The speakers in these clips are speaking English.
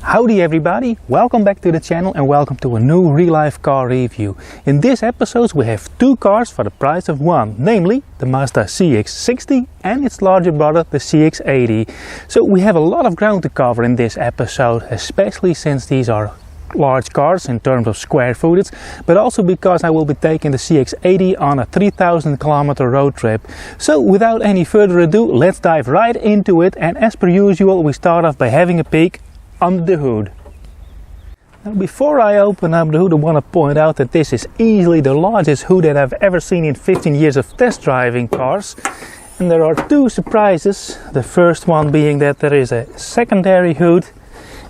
Howdy everybody, welcome back to the channel and welcome to a new real-life car review. In this episode we have two cars for the price of one, namely the Mazda CX-60 and its larger brother the CX-80. So we have a lot of ground to cover in this episode, especially since these are large cars in terms of square footage, but also because I will be taking the CX-80 on a 3,000 kilometer road trip. So without any further ado, let's dive right into it, and as per usual we start off by having a peek under the hood. Now, before I open up the hood, I want to point out that this is easily the largest hood that I've ever seen in 15 years of test driving cars. And there are two surprises. The first one being that there is a secondary hood,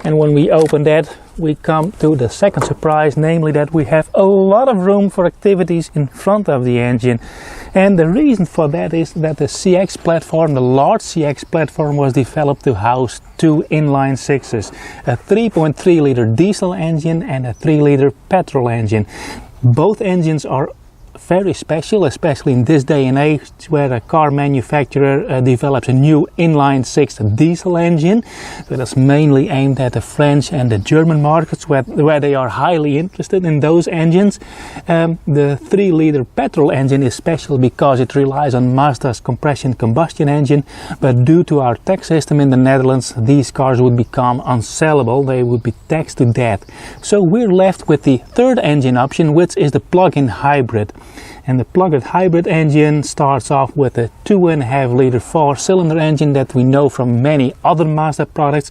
and when we open that we come to the second surprise, namely that we have a lot of room for activities in front of the engine. And the reason for that is that the CX platform, the large CX platform, was developed to house two inline sixes, a 3.3 liter diesel engine and a 3 liter petrol engine. Both engines are very special, especially in this day and age where a car manufacturer develops a new inline six diesel engine that is mainly aimed at the French and the German markets where they are highly interested in those engines. The 3 liter petrol engine is special because it relies on Mazda's compression combustion engine, but due to our tax system in the Netherlands these cars would become unsellable, they would be taxed to death. So we're left with the third engine option, which is the plug-in hybrid. And the plug-in hybrid engine starts off with a 2.5 liter 4-cylinder engine that we know from many other Mazda products.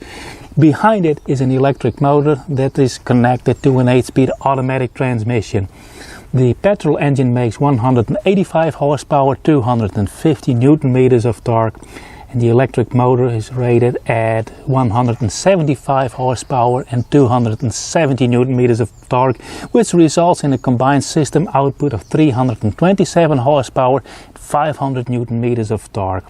Behind it is an electric motor that is connected to an 8-speed automatic transmission. The petrol engine makes 185 horsepower, 250 Newton meters of torque. And the electric motor is rated at 175 horsepower and 270 Newton meters of torque, which results in a combined system output of 327 horsepower and 500 Newton meters of torque.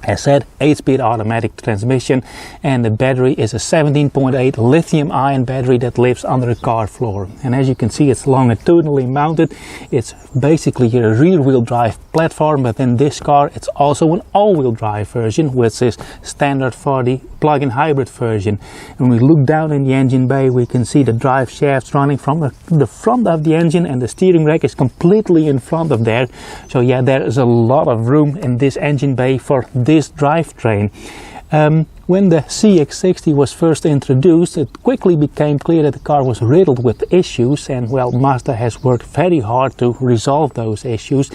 As said, 8-speed automatic transmission, and the battery is a 17.8 lithium-ion battery that lives under the car floor. And as you can see, it's longitudinally mounted. It's basically a rear-wheel drive platform, but in this car it's also an all-wheel drive version, which is standard for the plug-in hybrid version. When we look down in the engine bay, we can see the drive shafts running from the front of the engine, and the steering rack is completely in front of there. So yeah, there is a lot of room in this engine bay for this drivetrain. When the CX-60 was first introduced, it quickly became clear that the car was riddled with issues, and well, Mazda has worked very hard to resolve those issues.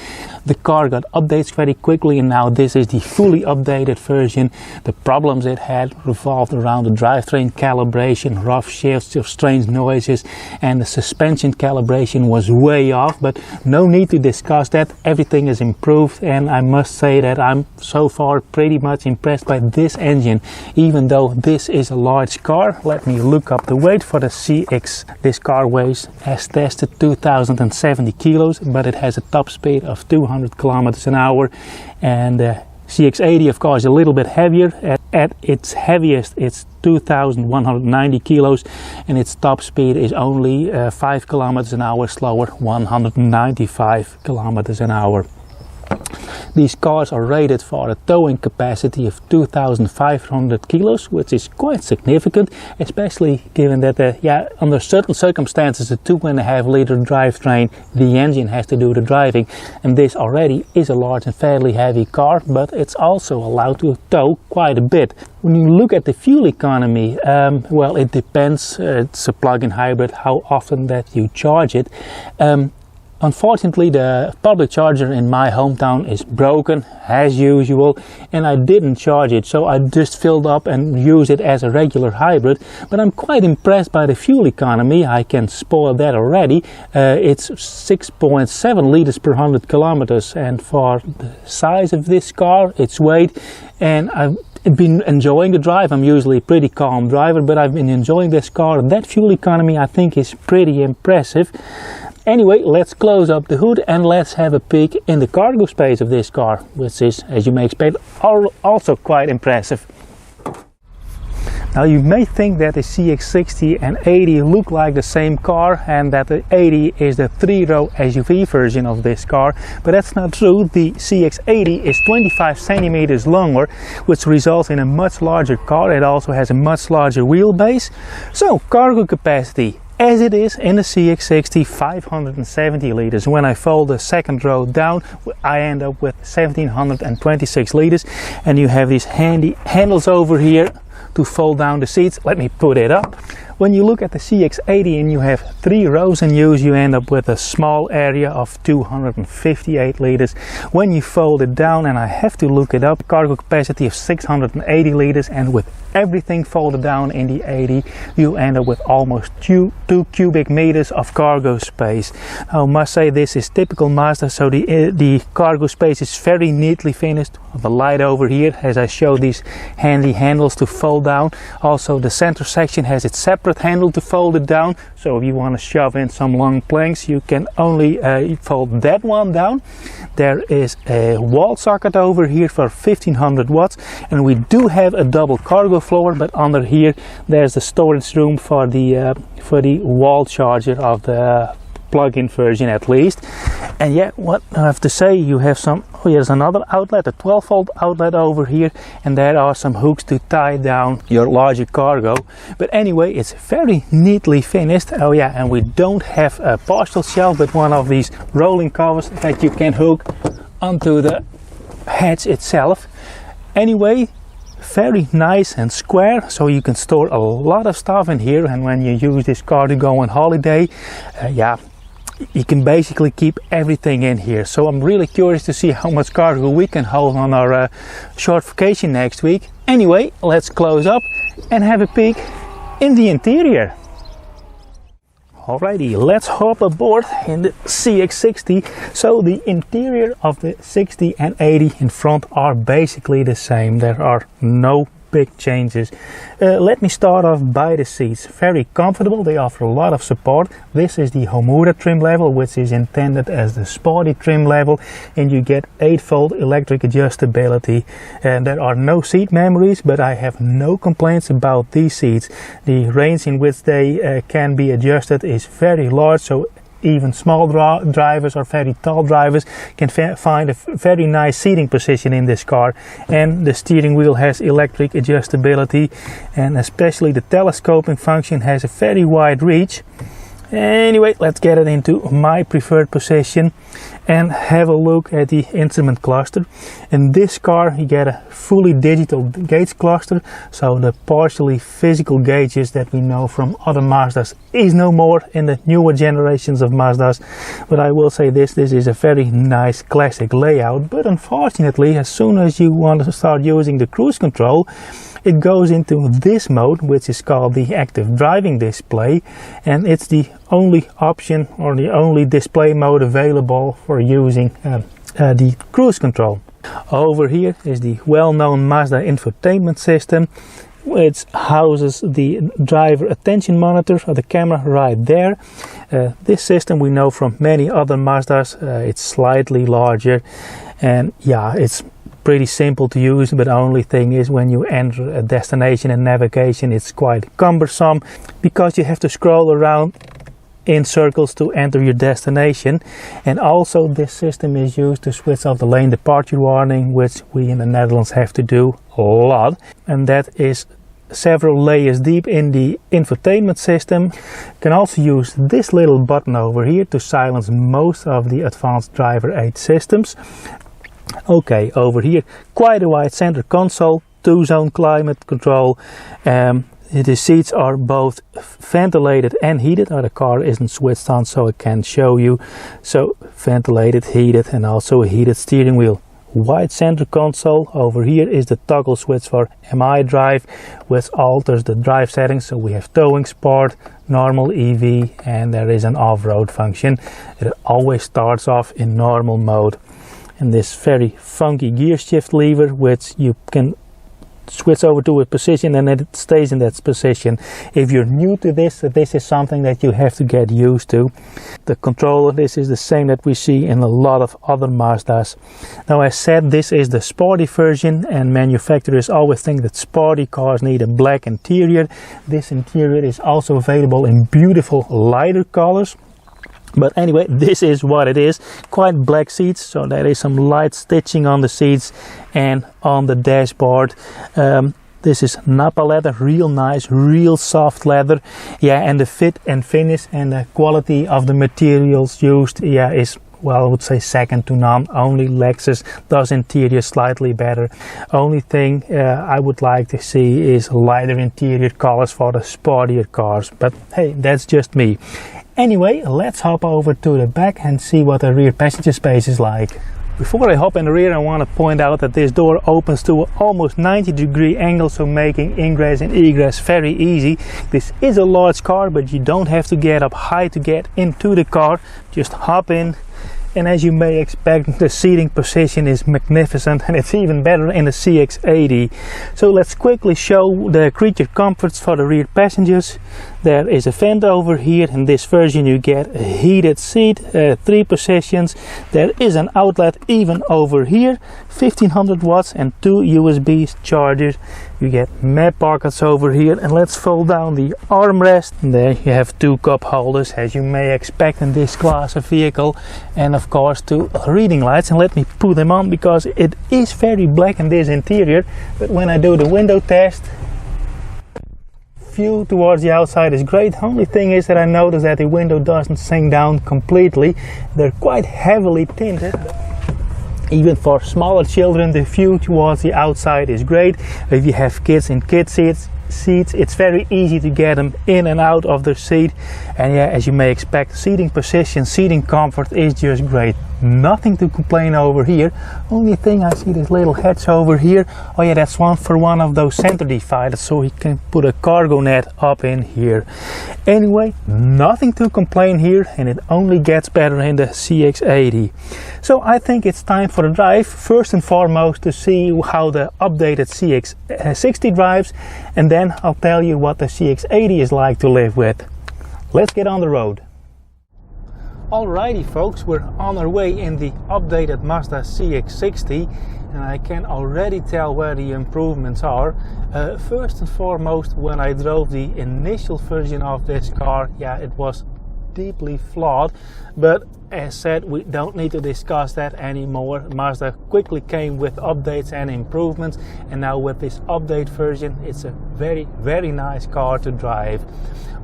The car got updates very quickly, and now this is the fully updated version. The problems it had revolved around the drivetrain calibration, rough shifts, strange noises, and the suspension calibration was way off, but no need to discuss that. Everything is improved, and I must say that I'm so far pretty much impressed by this engine. Even though this is a large car, let me look up the weight for the CX. This car weighs, as tested, 2070 kilos, but it has a top speed of 200 kilometers an hour. And the CX-80, of course, a little bit heavier. At its heaviest, it's 2,190 kilos, and its top speed is only 5 kilometers an hour slower, 195 kilometers an hour. These cars are rated for a towing capacity of 2,500 kilos, which is quite significant, especially given that under certain circumstances a 2.5 liter drivetrain, the engine has to do the driving, and this already is a large and fairly heavy car, but it's also allowed to tow quite a bit. When you look at the fuel economy, well, it depends. It's a plug-in hybrid, how often that you charge it. Unfortunately, the public charger in my hometown is broken, as usual, and I didn't charge it, so I just filled up and used it as a regular hybrid. But I'm quite impressed by the fuel economy. I can spoil that already. It's 6.7 liters per 100 kilometers, and for the size of this car, its weight, and I've been enjoying the drive. I'm usually a pretty calm driver, but I've been enjoying this car. That fuel economy, I think, is pretty impressive. Anyway, let's close up the hood and let's have a peek in the cargo space of this car, which is, as you may expect, also quite impressive. Now you may think that the CX-60 and 80 look like the same car and that the 80 is the 3-row SUV version of this car, but that's not true. The CX-80 is 25 centimeters longer, which results in a much larger car. It also has a much larger wheelbase. So cargo capacity, as it is in the CX-60, 570 liters. When I fold the second row down, I end up with 1726 liters, and you have these handy handles over here to fold down the seats. Let me put it up. When you look at the CX-80 and you have 3 rows in use, you end up with a small area of 258 liters. When you fold it down, and I have to look it up, cargo capacity of 680 liters, and with everything folded down in the 80, you end up with almost 2 cubic meters of cargo space. I must say this is typical Mazda, so the cargo space is very neatly finished. The light over here, as I show these handy handles to fold down. Also the center section has its separate handle to fold it down, so if you want to shove in some long planks, you can only fold that one down. There is a wall socket over here for 1500 watts, and we do have a double cargo floor, but under here there's the storage room for the wall charger of the plug-in version at least. And yeah, what I have to say, you have some, here's another outlet, a 12-volt outlet over here, and there are some hooks to tie down your larger cargo. But anyway, it's very neatly finished. Oh yeah, and we don't have a partial shelf, but one of these rolling covers that you can hook onto the hatch itself. Anyway, very nice and square, so you can store a lot of stuff in here, and when you use this car to go on holiday, yeah, you can basically keep everything in here. So I'm really curious to see how much cargo we can hold on our short vacation next week. Anyway, let's close up and have a peek in the interior. Alrighty, let's hop aboard in the CX-60. So the interior of the 60 and 80 in front are basically the same. There are no big changes. Let me start off by the seats. Very comfortable, they offer a lot of support. This is the Homura trim level, which is intended as the sporty trim level, and you get 8-volt electric adjustability. And there are no seat memories, but I have no complaints about these seats. The range in which they can be adjusted is very large, so even small drivers or very tall drivers can find a very nice seating position in this car. And the steering wheel has electric adjustability, and especially the telescoping function has a very wide reach. Anyway, let's get it into my preferred position and have a look at the instrument cluster. In this car you get a fully digital gauge cluster, so the partially physical gauges that we know from other Mazdas is no more in the newer generations of Mazdas. But I will say this is a very nice classic layout, but unfortunately as soon as you want to start using the cruise control, it goes into this mode, which is called the active driving display, and it's the only option or the only display mode available for using the cruise control. Over here is the well-known Mazda infotainment system, which houses the driver attention monitor or the camera right there. This system we know from many other Mazdas. It's slightly larger, and yeah, it's pretty simple to use, but the only thing is when you enter a destination and navigation, it's quite cumbersome because you have to scroll around in circles to enter your destination. And also this system is used to switch off the lane departure warning, which we in the Netherlands have to do a lot, and that is several layers deep in the infotainment system. You can also use this little button over here to silence most of the advanced driver aid systems. Okay, over here, quite a wide center console, 2-zone climate control. The seats are both ventilated and heated. The car isn't switched on, so I can't show you. So ventilated, heated, and also a heated steering wheel. Wide center console. Over here is the toggle switch for MI drive, which alters the drive settings. So we have towing, sport, normal, EV, and there is an off-road function. It always starts off in normal mode. And this very funky gear shift lever, which you can switch over to a position and it stays in that position. If you're new to this, this is something that you have to get used to. The controller, this is the same that we see in a lot of other Mazdas. Now, as said, this is the sporty version, and manufacturers always think that sporty cars need a black interior. This interior is also available in beautiful lighter colors. But anyway, this is what it is. Quite black seats, so there is some light stitching on the seats and on the dashboard. This is Napa leather, real nice, real soft leather. Yeah, and the fit and finish and the quality of the materials used, yeah, is, well, I would say second to none. Only Lexus does interior slightly better. Only thing I would like to see is lighter interior colors for the sportier cars. But hey, that's just me. Anyway, let's hop over to the back and see what the rear passenger space is like. Before I hop in the rear, I want to point out that this door opens to an almost 90-degree angle, so making ingress and egress very easy. This is a large car, but you don't have to get up high to get into the car. Just hop in. And as you may expect, the seating position is magnificent, and it's even better in the CX-80. So let's quickly show the creature comforts for the rear passengers. There is a vent over here. In this version you get a heated seat, 3 positions. There is an outlet even over here, 1500 watts and 2 USB chargers. You get map pockets over here, and let's fold down the armrest. And there you have 2 cup holders, as you may expect in this class of vehicle, and of course 2 reading lights. And let me put them on because it is very black in this interior, but when I do the window test, view towards the outside is great. Only thing is that I noticed that the window doesn't sink down completely. They're quite heavily tinted. Even for smaller children, the view towards the outside is great. If you have kids in kid seats, it's very easy to get them in and out of the seat. And yeah, as you may expect, seating position, seating comfort is just great. Nothing to complain over here. Only thing, I see this little hatch over here. Oh yeah, that's one for one of those center dividers, so you can put a cargo net up in here. Anyway, nothing to complain here, and it only gets better in the CX-80. So I think it's time for a drive. First and foremost, to see how the updated CX-60 drives, and then I'll tell you what the CX-80 is like to live with. Let's get on the road. Alrighty folks, we're on our way in the updated Mazda CX-60, and I can already tell where the improvements are. First and foremost, when I drove the initial version of this car, yeah, it was deeply flawed, but as said, we don't need to discuss that anymore. Mazda quickly came with updates and improvements, and now with this update version, it's a very, very nice car to drive.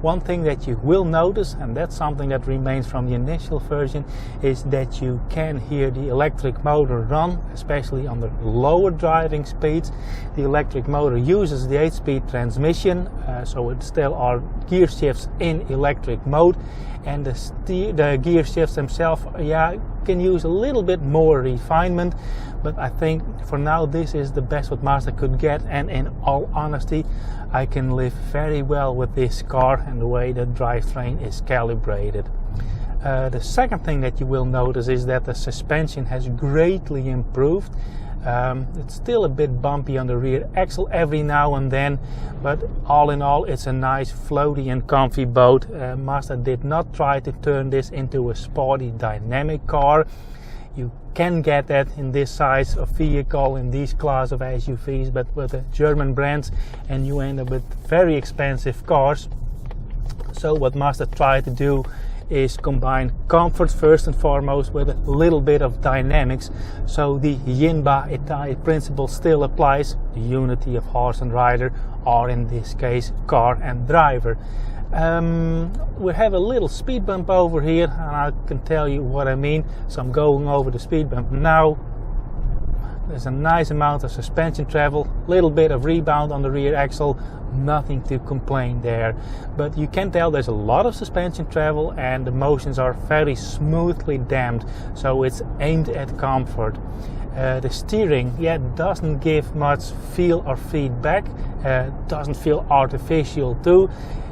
One thing that you will notice, and that's something that remains from the initial version, is that you can hear the electric motor run, especially on the lower driving speeds. The electric motor uses the 8-speed transmission, so it still are gear shifts in electric mode, and the gear shifts themselves, yeah, can use a little bit more refinement, but I think for now this is the best what Mazda could get, and in all honesty, I can live very well with this car and the way the drivetrain is calibrated. The second thing that you will notice is that the suspension has greatly improved. It's still a bit bumpy on the rear axle every now and then, but all in all it's a nice floaty and comfy boat. Mazda did not try to turn this into a sporty dynamic car. You can get that in this size of vehicle, in these class of SUVs, but with the German brands, and you end up with very expensive cars. So what Mazda tried to do is combine comfort first and foremost with a little bit of dynamics. So the Yin-Ba Itai principle still applies, the unity of horse and rider, or in this case car and driver. We have a little speed bump over here, and I can tell you what I mean. So I'm going over the speed bump now. There's a nice amount of suspension travel, little bit of rebound on the rear axle, nothing to complain there. But you can tell there's a lot of suspension travel, and the motions are very smoothly damped, so it's aimed at comfort. The steering, yeah, doesn't give much feel or feedback, doesn't feel artificial too.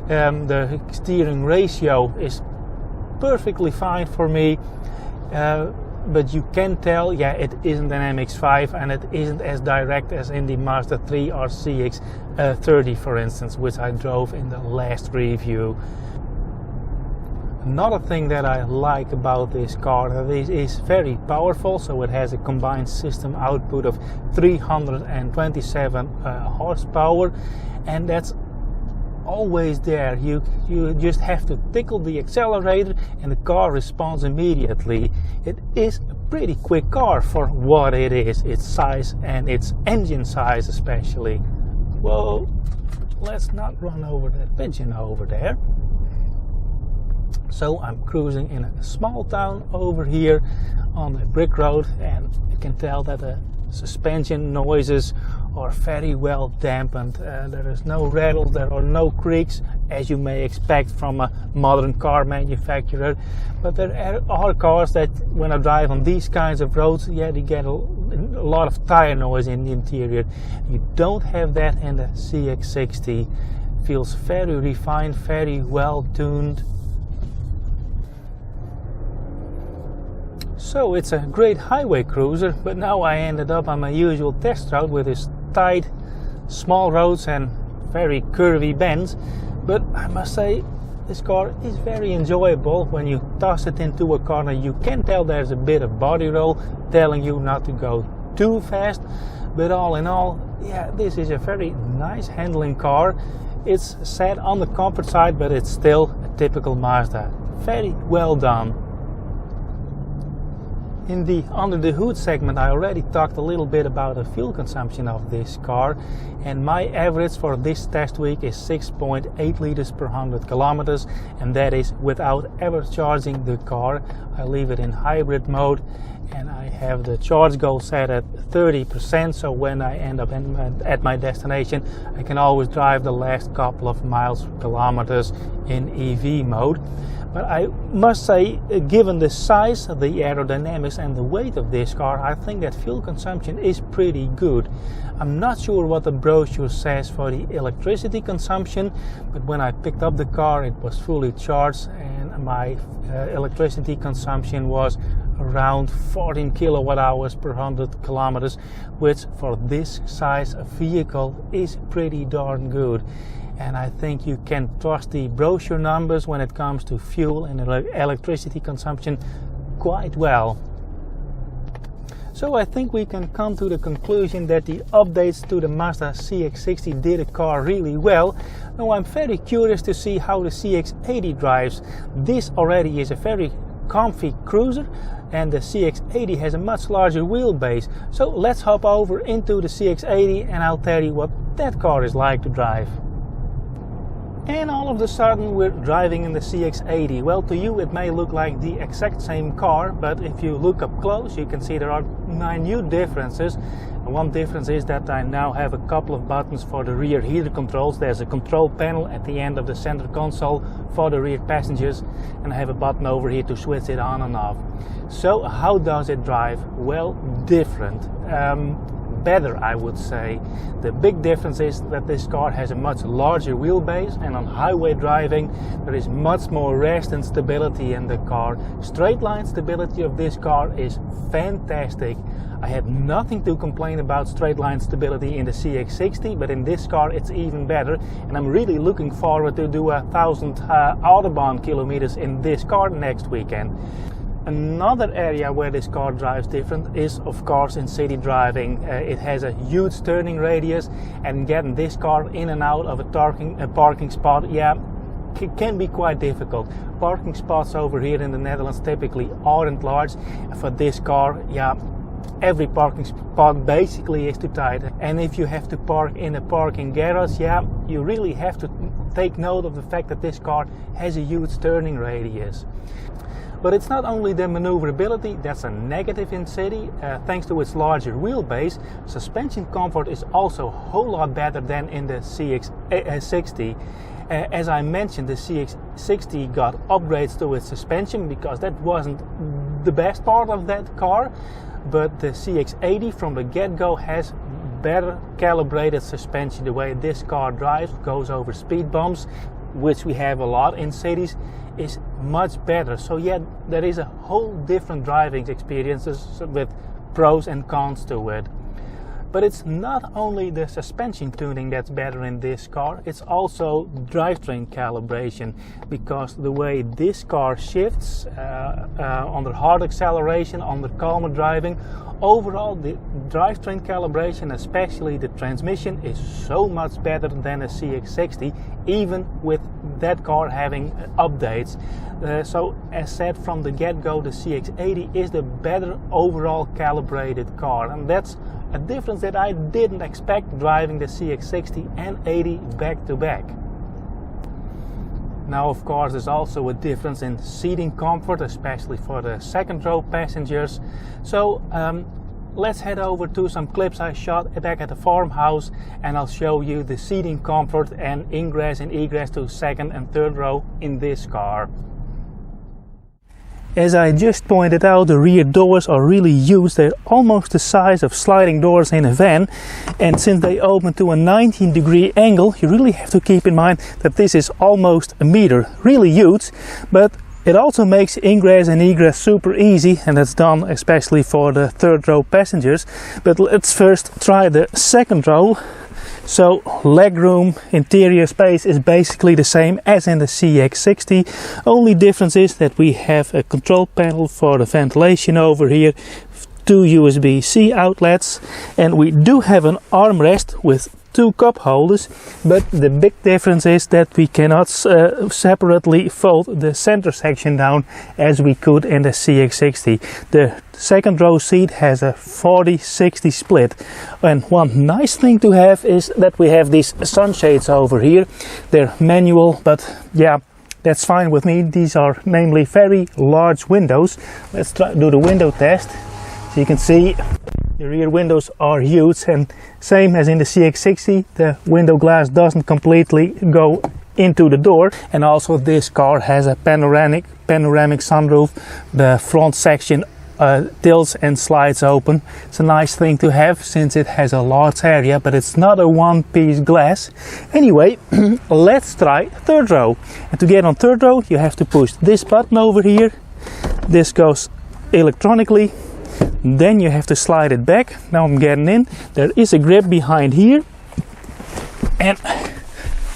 The steering ratio is perfectly fine for me. but you can tell, yeah, it isn't an MX-5 and it isn't as direct as in the Mazda 3 or CX-30 for instance, which I drove in the last review. Another thing that I like about this car, that it is very powerful, so it has a combined system output of 327 horsepower, and that's always there. You just have to tickle the accelerator and the car responds immediately. It is a pretty quick car for what it is, its size and its engine size especially. Whoa, let's not run over that pigeon over there. So I'm cruising in a small town over here on the brick road, and you can tell that the suspension noises are very well dampened. There is no rattle, there are no creaks as you may expect from a modern car manufacturer, but there are cars that when I drive on these kinds of roads, yeah, they get a lot of tire noise in the interior. You don't have that in the CX-60. Feels very refined, very well tuned. So it's a great highway cruiser, but now I ended up on my usual test route with its tight, small roads and very curvy bends. But I must say, this car is very enjoyable. When you toss it into a corner, you can tell there's a bit of body roll telling you not to go too fast. But all in all, yeah, this is a very nice handling car. It's set on the comfort side, but it's still a typical Mazda. Very well done. In the under the hood segment, I already talked a little bit about the fuel consumption of this car, and my average for this test week is 6.8 liters per 100 kilometers, and that is without ever charging the car. I leave it in hybrid mode, and I have the charge goal set at 30%, so when I end up at my destination, I can always drive the last couple of kilometers in EV mode. But I must say, given the size, the aerodynamics and the weight of this car, I think that fuel consumption is pretty good. I'm not sure what the brochure says for the electricity consumption, but when I picked up the car it was fully charged, and my electricity consumption was around 14 kilowatt hours per 100 kilometers, which for this size of vehicle is pretty darn good. And I think you can trust the brochure numbers when it comes to fuel and electricity consumption quite well. So I think we can come to the conclusion that the updates to the Mazda CX-60 did the car really well. Now I'm very curious to see how the CX-80 drives. This already is a very comfy cruiser, and the CX-80 has a much larger wheelbase. So let's hop over into the CX-80 and I'll tell you what that car is like to drive. And all of a sudden we're driving in the CX-80. Well, to you it may look like the exact same car, but if you look up close you can see there are minute differences. And one difference is that I now have a couple of buttons for the rear heater controls. There's a control panel at the end of the center console for the rear passengers, and I have a button over here to switch it on and off. So how does it drive? Well, different. Better, I would say. The big difference is that this car has a much larger wheelbase, and on highway driving there is much more rest and stability in the car. Straight line stability of this car is fantastic. I had nothing to complain about straight line stability in the CX-60, but in this car it's even better, and I'm really looking forward to do 1,000 Autobahn kilometers in this car next weekend. Another area where this car drives different is, of course, in city driving. It has a huge turning radius, and getting this car in and out of a parking spot, yeah, can be quite difficult. Parking spots over here in the Netherlands typically aren't large. For this car, yeah, every parking spot basically is too tight. And if you have to park in a parking garage, yeah, you really have to take note of the fact that this car has a huge turning radius. But it's not only the maneuverability that's a negative in city. Thanks to its larger wheelbase, suspension comfort is also a whole lot better than in the CX-60. As I mentioned, the CX-60 got upgrades to its suspension because that wasn't the best part of that car. But the CX-80 from the get-go has better calibrated suspension. The way this car drives, goes over speed bumps, which we have a lot in cities, is much better. So yeah, there is a whole different driving experiences with pros and cons to it. But it's not only the suspension tuning that's better in this car, it's also drivetrain calibration, because the way this car shifts under hard acceleration, under calmer driving, overall the drivetrain calibration, especially the transmission, is so much better than a CX-60, even with that car having updates. So as said from the get-go, the CX-80 is the better overall calibrated car, and that's a difference that I didn't expect driving the CX-60 and 80 back to back. Now of course there's also a difference in seating comfort, especially for the second row passengers. So let's head over to some clips I shot back at the farmhouse, and I'll show you the seating comfort and ingress and egress to second and third row in this car. As I just pointed out, the rear doors are really huge. They're almost the size of sliding doors in a van, and since they open to a 19-degree angle, you really have to keep in mind that this is almost a meter. Really huge, but it also makes ingress and egress super easy, and that's done especially for the third row passengers. But let's first try the second row. So legroom, interior space is basically the same as in the CX-60. Only difference is that we have a control panel for the ventilation over here, 2 USB-C outlets, and we do have an armrest with 2 cup holders, but the big difference is that we cannot separately fold the center section down as we could in the CX-60. The second row seat has a 40-60 split, and one nice thing to have is that we have these sunshades over here. They're manual, but yeah, that's fine with me. These are namely very large windows. Let's do the window test. So you can see the rear windows are huge, and same as in the CX-60, the window glass doesn't completely go into the door. And also this car has a panoramic sunroof. The front section tilts and slides open. It's a nice thing to have since it has a large area, but it's not a one-piece glass. Anyway, let's try third row. And to get on third row, you have to push this button over here. This goes electronically. Then you have to slide it back. Now I'm getting in. There is a grip behind here, and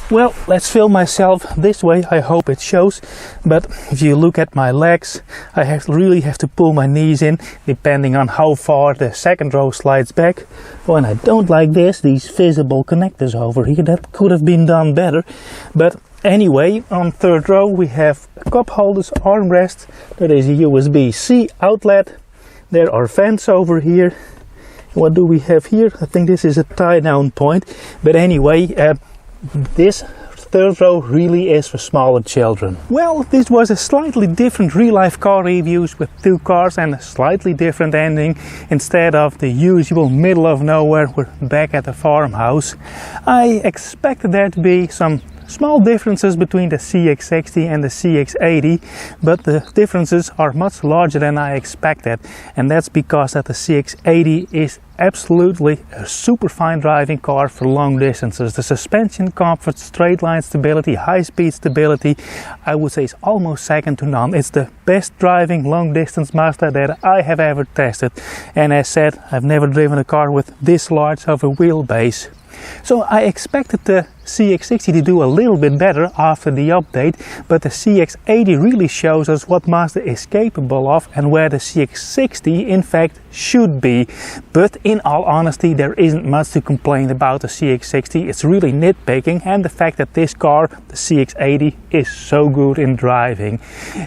well, let's film myself this way. I hope it shows, but if you look at my legs, I really have to pull my knees in depending on how far the second row slides back. Oh, and I don't like these visible connectors over here. That could have been done better, but anyway, on third row we have cup holders, armrest, there is a USB-C outlet. There are fans over here. What do we have here? I think this is a tie down point. But anyway, this third row really is for smaller children. Well, this was a slightly different real-life car reviews with 2 cars and a slightly different ending. Instead of the usual middle of nowhere, we're back at the farmhouse. I expected there to be some small differences between the CX-60 and the CX-80, but the differences are much larger than I expected, and that's because that the CX-80 is absolutely a super fine driving car for long distances. The suspension comfort, straight line stability, high speed stability, I would say is almost second to none. It's the best driving long distance Mazda that I have ever tested, and as said, I've never driven a car with this large of a wheelbase. So I expected the CX-60 to do a little bit better after the update, but the CX-80 really shows us what Mazda is capable of and where the CX-60 in fact should be. But in all honesty, there isn't much to complain about the CX-60. It's really nitpicking, and the fact that this car, the CX-80, is so good in driving.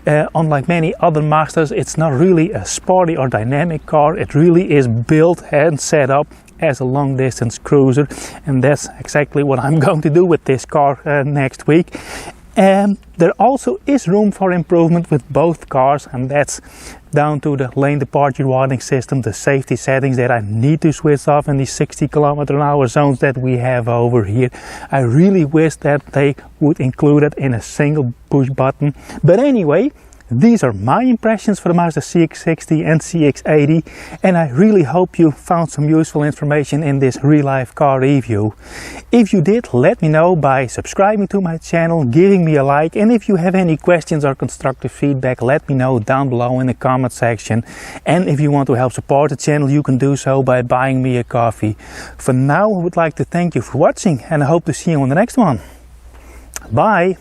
Unlike many other Mazdas, it's not really a sporty or dynamic car. It really is built and set up as a long distance cruiser, and that's exactly what I'm going to do with this car next week. And there also is room for improvement with both cars, and that's down to the lane departure warning system, the safety settings that I need to switch off in these 60 km/h zones that we have over here. I really wish that they would include it in a single push button. But anyway, These are my impressions for the Mazda CX-60 and CX-80, and I really hope you found some useful information in this real-life car review. If you did, let me know by subscribing to my channel, giving me a like, and if you have any questions or constructive feedback, let me know down below in the comment section. And if you want to help support the channel, you can do so by buying me a coffee. For now, I would like to thank you for watching, and I hope to see you on the next one. Bye!